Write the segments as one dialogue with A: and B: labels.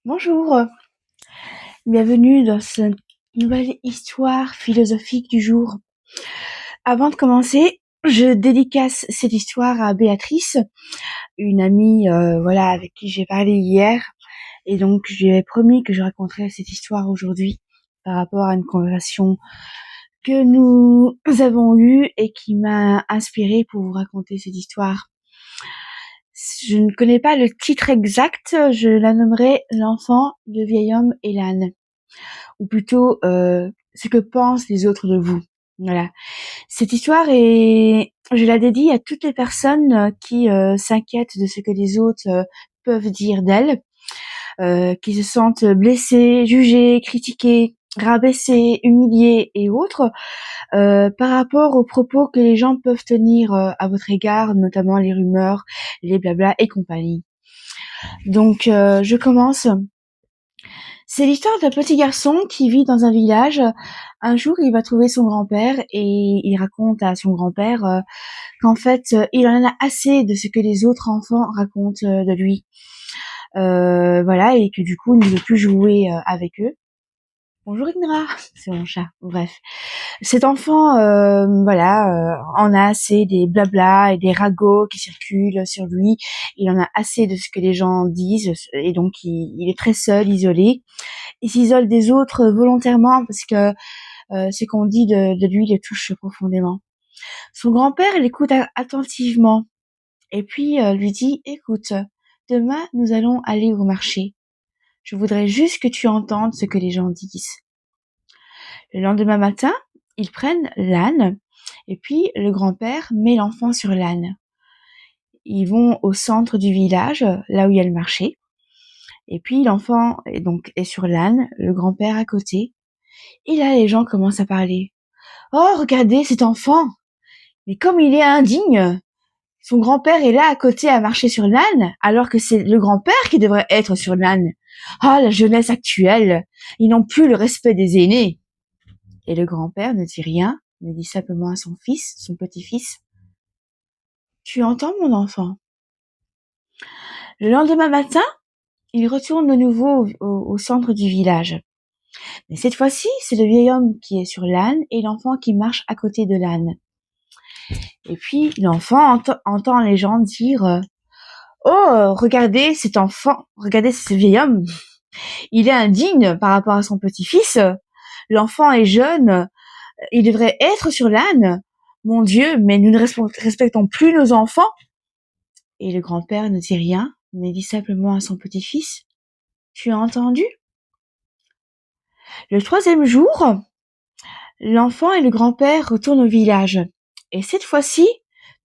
A: Bonjour, bienvenue dans cette nouvelle histoire philosophique du jour. Avant de commencer, je dédicace cette histoire à Béatrice, une amie avec qui j'ai parlé hier, et donc je lui avais promis que je raconterais cette histoire aujourd'hui par rapport à une conversation que nous avons eue et qui m'a inspirée pour vous raconter cette histoire. Je ne connais pas le titre exact, je la nommerai L'enfant, le vieil homme et l'âne. Ou plutôt ce que pensent les autres de vous. Voilà. Cette histoire je la dédie à toutes les personnes qui s'inquiètent de ce que les autres peuvent dire d'elles, qui se sentent blessées, jugées, critiquées, rabaissées, humiliées et autres, par rapport aux propos que les gens peuvent tenir à votre égard, notamment les rumeurs, les blabla et compagnie. Donc, je commence. C'est l'histoire d'un petit garçon qui vit dans un village. Un jour, il va trouver son grand-père et il raconte à son grand-père qu'en fait, il en a assez de ce que les autres enfants racontent de lui. Voilà, et que du coup, il ne veut plus jouer avec eux. Bonjour Indra, c'est mon chat. Bref, cet enfant, en a assez des blabla et des ragots qui circulent sur lui. Il en a assez de ce que les gens disent et donc il est très seul, isolé. Il s'isole des autres volontairement parce que ce qu'on dit de lui le touche profondément. Son grand-père l'écoute attentivement et puis lui dit écoute, demain nous allons aller au marché. Je voudrais juste que tu entendes ce que les gens disent. Le lendemain matin, ils prennent l'âne et puis le grand-père met l'enfant sur l'âne. Ils vont au centre du village, là où il y a le marché. Et puis l'enfant est sur l'âne, le grand-père à côté. Et là, les gens commencent à parler. Oh, regardez cet enfant! Mais comme il est indigne! Son grand-père est là à côté à marcher sur l'âne, alors que c'est le grand-père qui devrait être sur l'âne. Ah, la jeunesse actuelle! Ils n'ont plus le respect des aînés. Et le grand-père ne dit rien, mais dit simplement à son fils, son petit-fils, tu entends mon enfant? Le lendemain matin, il retourne de nouveau au centre du village. Mais cette fois-ci, c'est le vieil homme qui est sur l'âne et l'enfant qui marche à côté de l'âne. Et puis l'enfant entend les gens dire oh, regardez cet enfant, regardez ce vieil homme, il est indigne par rapport à son petit-fils. L'enfant est jeune, il devrait être sur l'âne. Mon Dieu, mais nous ne respectons plus nos enfants. Et le grand-père ne dit rien, mais dit simplement à son petit-fils, tu as entendu? Le troisième jour, l'enfant et le grand-père retournent au village. Et cette fois-ci,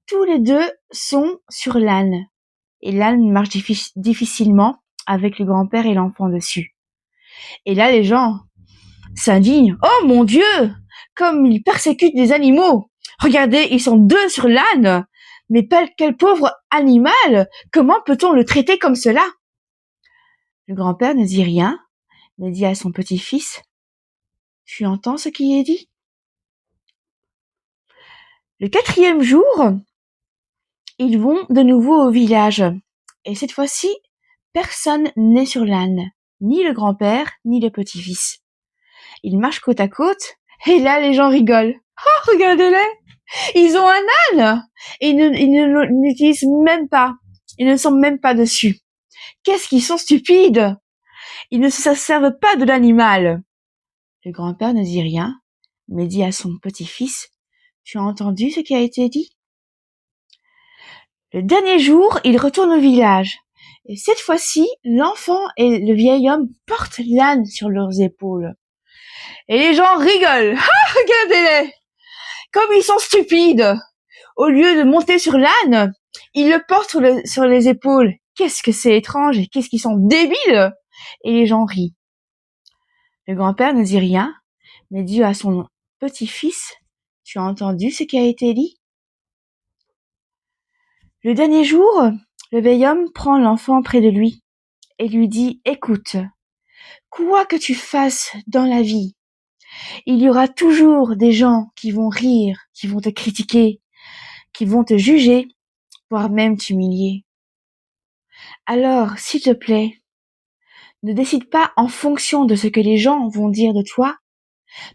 A: tous les deux sont sur l'âne. Et l'âne marche difficilement avec le grand-père et l'enfant dessus. Et là, les gens s'indignent. Oh mon Dieu! Comme ils persécutent des animaux! Regardez, ils sont deux sur l'âne! Mais quel pauvre animal! Comment peut-on le traiter comme cela? Le grand-père ne dit rien, mais dit à son petit-fils, tu entends ce qui est dit? Le quatrième jour, ils vont de nouveau au village. Et cette fois-ci, personne n'est sur l'âne, ni le grand-père, ni le petit-fils. Ils marchent côte à côte, et là, les gens rigolent. Oh, regardez-les! Ils ont un âne! Et ils ne l'utilisent même pas. Ils ne sont même pas dessus. Qu'est-ce qu'ils sont stupides! Ils ne se servent pas de l'animal. Le grand-père ne dit rien, mais dit à son petit-fils, tu as entendu ce qui a été dit? Le dernier jour, ils retournent au village. Et cette fois-ci, l'enfant et le vieil homme portent l'âne sur leurs épaules. Et les gens rigolent. Ah, regardez-les! Comme ils sont stupides! Au lieu de monter sur l'âne, ils le portent sur les épaules. Qu'est-ce que c'est étrange et qu'est-ce qu'ils sont débiles! Et les gens rient. Le grand-père ne dit rien, mais dit à son petit-fils, tu as entendu ce qui a été dit? Le dernier jour, le vieil homme prend l'enfant près de lui et lui dit, écoute, quoi que tu fasses dans la vie, il y aura toujours des gens qui vont rire, qui vont te critiquer, qui vont te juger, voire même t'humilier. Alors, s'il te plaît, Ne décide pas en fonction de ce que les gens vont dire de toi,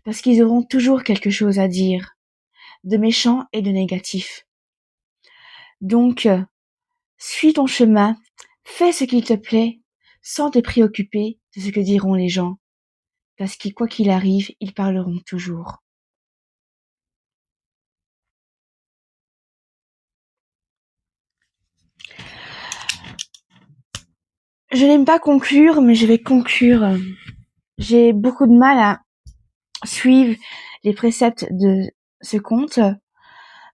A: parce qu'ils auront toujours quelque chose à dire, de méchant et de négatif. Donc, suis ton chemin, fais ce qu'il te plaît, sans te préoccuper de ce que diront les gens, parce que quoi qu'il arrive, ils parleront toujours. Je n'aime pas conclure, mais je vais conclure. J'ai beaucoup de mal à suivre les préceptes de ce conte,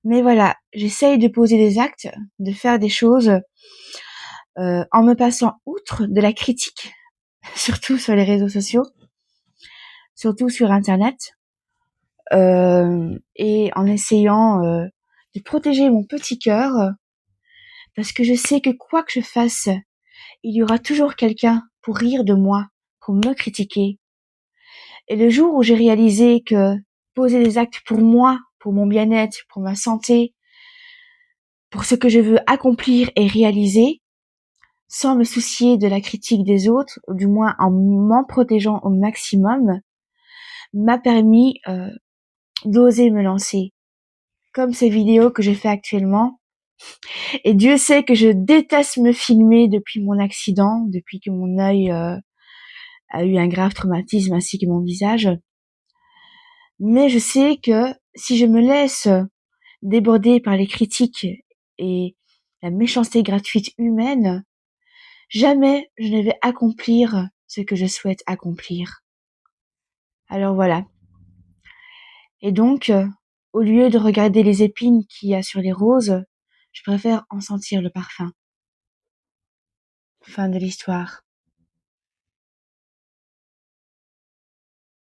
A: mais voilà, j'essaye de poser des actes, de faire des choses en me passant outre de la critique, surtout sur les réseaux sociaux, surtout sur Internet, et en essayant de protéger mon petit cœur, parce que je sais que quoi que je fasse, il y aura toujours quelqu'un pour rire de moi, pour me critiquer. Et le jour où j'ai réalisé que poser des actes pour moi, pour mon bien-être, pour ma santé, pour ce que je veux accomplir et réaliser, sans me soucier de la critique des autres, ou du moins en m'en protégeant au maximum, m'a permis d'oser me lancer. Comme ces vidéos que je fais actuellement. Et Dieu sait que je déteste me filmer depuis mon accident, depuis que mon œil a eu un grave traumatisme ainsi que mon visage. Mais je sais que si je me laisse déborder par les critiques et la méchanceté gratuite humaine, jamais je ne vais accomplir ce que je souhaite accomplir. Alors voilà. Et donc, au lieu de regarder les épines qu'il y a sur les roses, je préfère en sentir le parfum. Fin de l'histoire.